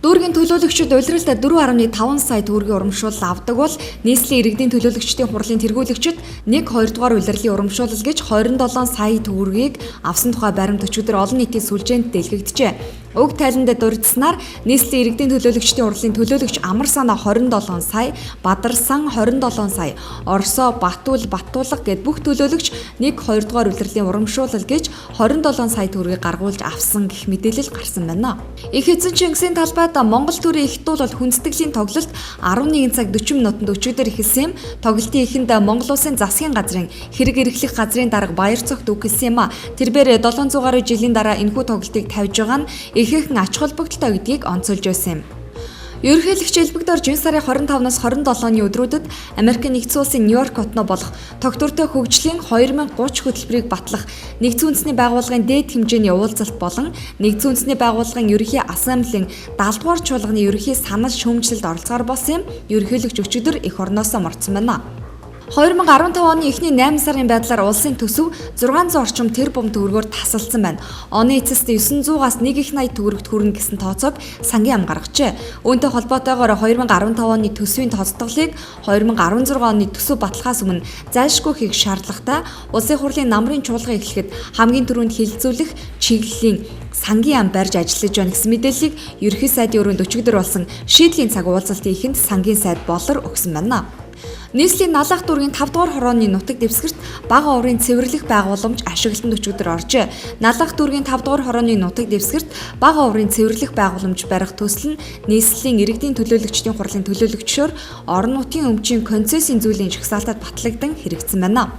Дүүргийн төлөөлөгчид улиралд 4.5 сая төгрөгийн урамшуул авдаг бол нийслэлийн иргэдийн төлөөлөгчдийн хурлын тэргүүлэгчид 1-2 дугаар улирлын урамшуулал гэж 27 сая төгрөгийг авсан тухай баримт өчигдөр олон нийтийн сүлжээнд дэлгэгджээ. Уг тайланд дурдсанаар нийслэлийн иргэдийн төлөөлөгчдийн хурлын төлөөлөгч Амар Санаа 27 сая, Бадар Сан 27 сая, Орсоо Баттуулга гэд бүх төлөөлөгч 1-2 дугаар улирлын урамшуулал гэж 27 сая төгрөгийг гаргуулж авсан гэх мэдээлэл гарсан байна. Их эзэн Чингисийн талбайд Монгол төрийн их дуулал хүндэтгэлийн тоглолт 11 цаг 40 минутанд өчигдөр эхэлсэн юм. Тоглолтын эхэнд Монгол Улсын засгийн газрын хэрэг эрхлэх газрын дарга Баяр Цогт үгэлсэн юм а. Тэрбээр 700 гаруй жилийн дараа энэхүү тоглолтыг тавьж байгаа нь ихэнх ач холбогдолтой гэдгийг онцолж байсан юм. Ерөнхийлөгч Элбэгдор 20 сарын 25-наас 27-ны өдрүүдэд Америкийн нэгдсэн улсын Нью-Йорк хотно болох тогтвортой хөгжлийн 2030 хөтөлбөрийг батлах нэгдсэн үндэсний байгууллагын дээд хэмжээний уулзалт болон нэгдсэн үндэсний байгууллагын ерөнхий ассамблеийн 70 дугаар чуулганы ерөнхий санал шүүмжлэлд оролцохоор болсон юм. Ерөнхийлөгч өчигдөр эх орноосоо мордсон байна. 2015 оны эхний 8 сарын байдлаар улсын төсөв 600 орчим тэрбум төгрөгөөр тасалдсан байна. Оны эцэст 900-аас 180 төгрөгт хүрнэ гэсэн тооцоог сангийн ам гаргажээ. Үүнтэй холбоотойгоор 2015 оны төсвийн тооцоололыг 2016 оны төсөв баталгаас өмнө зайлшгүй хийх шаардлагатай улсын хурлын намрын чуулган эхлэхэд хамгийн түрүүнд хилцүүлэх чиглэлийн сангийн ам барьж ажиллаж байна гэсэн мэдээллийг ерөнхий сайдын өрөөнд өчигдөр болсон шийдлийн цаг уулзалтын эхэнд сангийн сайд болор өгсөн байна. Нийслэлийн налах дүүргийн 5 дугаар хорооны нутаг дэвсгэрт бага оврын цэвэрлэх байгууламж ашиглалтанд өчигдөр оржээ. Налах дүүргийн 5 дугаар хорооны нутаг дэвсгэрт бага оврын цэвэрлэх байгууламж барих төсөл нь нийслэлийн иргэдийн төлөөлөгчдийн хурлын төлөөлөгчөөр орон нутгийн өмчийн концессийн зүйлийн жагсаалтад батлагдсан хэрэгцсэн байна.